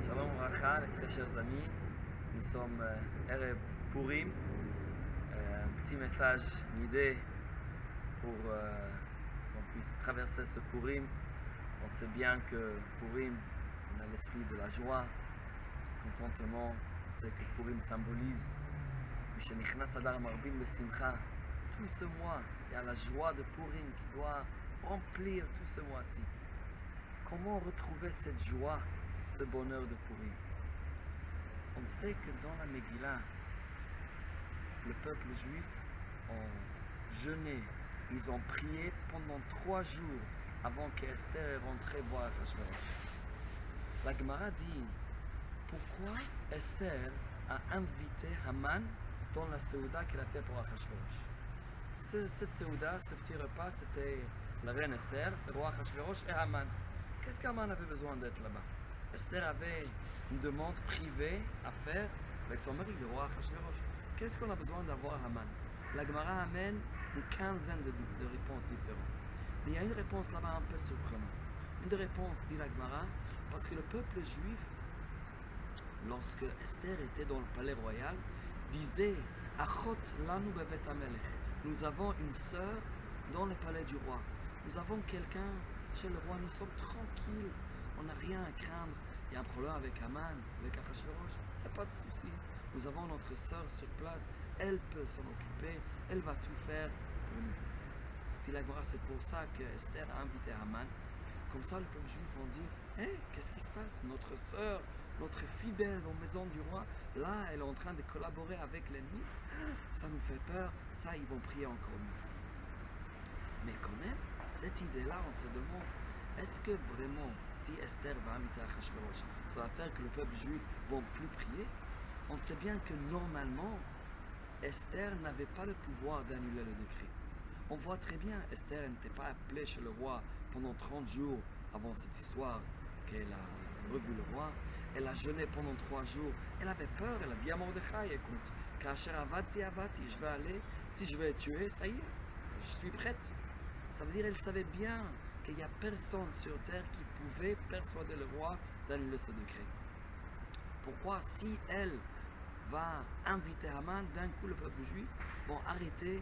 Shalom Racha, les très chers amis, nous sommes Erev Purim. Un petit message, une idée pour qu'on puisse traverser ce Purim. On sait bien que Purim, on a l'esprit de la joie, du contentement. On sait que Purim symbolise Mishenichnas Adar Marbim Besimcha. Tout ce mois, il y a la joie de Purim qui doit remplir tout ce mois-ci. Comment retrouver cette joie, ce bonheur de Purim? On sait que dans la Megillah, le peuple juif ont jeûné, ils ont prié pendant 3 jours avant qu'Esther est rentrée voir Achashverosh. La Gemara dit, pourquoi Esther a invité Haman dans la Séouda qu'elle a fait pour Achashverosh? Cette Séouda, ce petit repas, c'était la reine Esther, le roi Achashverosh et Haman. Qu'est-ce qu'Haman avait besoin d'être là-bas? Esther avait une demande privée à faire avec son mari, le roi Achashverosh. Qu'est-ce qu'on a besoin d'avoir Haman? La Gemara amène une quinzaine de réponses différentes. Mais il y a une réponse là-bas un peu surprenante. Une des réponses, dit la Gemara, parce que le peuple juif, lorsque Esther était dans le palais royal, disait « Achot lanu bevet hamelech » nous avons une sœur dans le palais du roi. Nous avons quelqu'un chez le roi, nous sommes tranquilles, on n'a rien à craindre. Il y a un problème avec Haman, avec Achashverosh, il n'y a pas de souci. Nous avons notre sœur sur place, elle peut s'en occuper, elle va tout faire pour nous. Dit la Gemara, c'est pour ça que Esther a invité Haman. Comme ça, le peuple juif vont dire, hé, qu'est-ce qui se passe? Notre sœur, notre fidèle dans la maison du roi, là, elle est en train de collaborer avec l'ennemi. Ça nous fait peur, ça, ils vont prier encore mieux. Mais quand même, cette idée-là, on se demande, est-ce que vraiment, si Esther va inviter Achashverosh, ça va faire que le peuple juif ne va plus prier? On sait bien que normalement, Esther n'avait pas le pouvoir d'annuler le décret. On voit très bien, Esther n'était pas appelée chez le roi pendant 30 jours avant cette histoire qu'elle a revu le roi. Elle a jeûné pendant 3 jours. Elle avait peur, elle a dit à Mordechai, écoute, Kacher avati avati, je vais aller, si je vais tuer, ça y est, je suis prête. Ça veut dire qu'elle savait bien qu'il n'y a personne sur terre qui pouvait persuader le roi d'annuler ce décret. Pourquoi, si elle va inviter Haman, d'un coup le peuple juif vont arrêter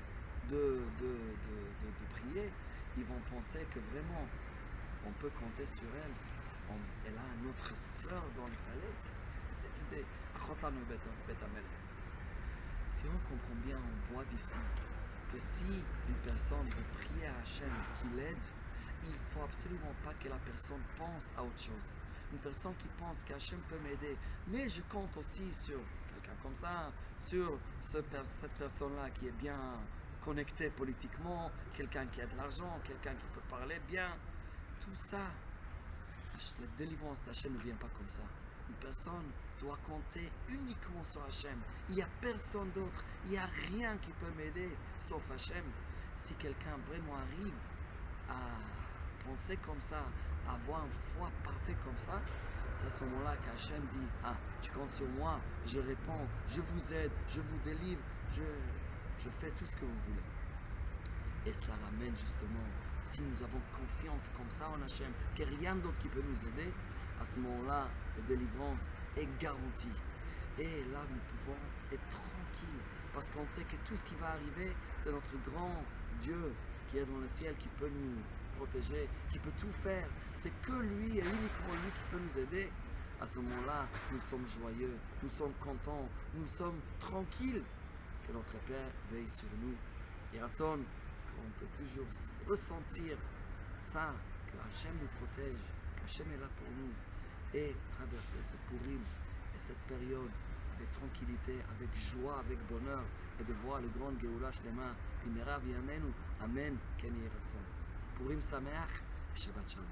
de prier. Ils vont penser que vraiment on peut compter sur elle. Elle a une autre sœur dans le palais. C'est quoi cette idée? Si on comprend bien, on voit d'ici que si une personne veut prier à Hachem qui l'aide, il ne faut absolument pas que la personne pense à autre chose. Une personne qui pense qu'Hachem peut m'aider, mais je compte aussi sur quelqu'un comme ça, sur cette personne-là qui est bien connectée politiquement, quelqu'un qui a de l'argent, quelqu'un qui peut parler bien. Tout ça, la délivrance d'Hachem ne vient pas comme ça. Une personne doit compter uniquement sur Hachem. Il n'y a personne d'autre. Il n'y a rien qui peut m'aider sauf Hachem. Si quelqu'un vraiment arrive à penser comme ça, à avoir une foi parfaite comme ça, c'est à ce moment-là qu'Hachem dit « Ah, tu comptes sur moi, je réponds, je vous aide, je vous délivre, je fais tout ce que vous voulez. » Et ça ramène justement, si nous avons confiance comme ça en Hachem, qu'il n'y a rien d'autre qui peut nous aider, à ce moment-là, la délivrance est garantie. Et là, nous pouvons être tranquilles, parce qu'on sait que tout ce qui va arriver, c'est notre grand Dieu qui est dans le ciel, qui peut nous protéger, qui peut tout faire. C'est que lui et uniquement lui qui peut nous aider. À ce moment-là, nous sommes joyeux, nous sommes contents, nous sommes tranquilles que notre Père veille sur nous. Et Ratson, on peut toujours ressentir ça, que Hachem nous protège, qu'Hachem est là pour nous, et traverser ce Purim et cette période avec tranquillité, avec joie, avec bonheur, et de voir le grand Geoula Shlema, Bimera V'Yamenu, Amen, Ken Yeh Ratson. Purim Sameach et Shabbat Shalom.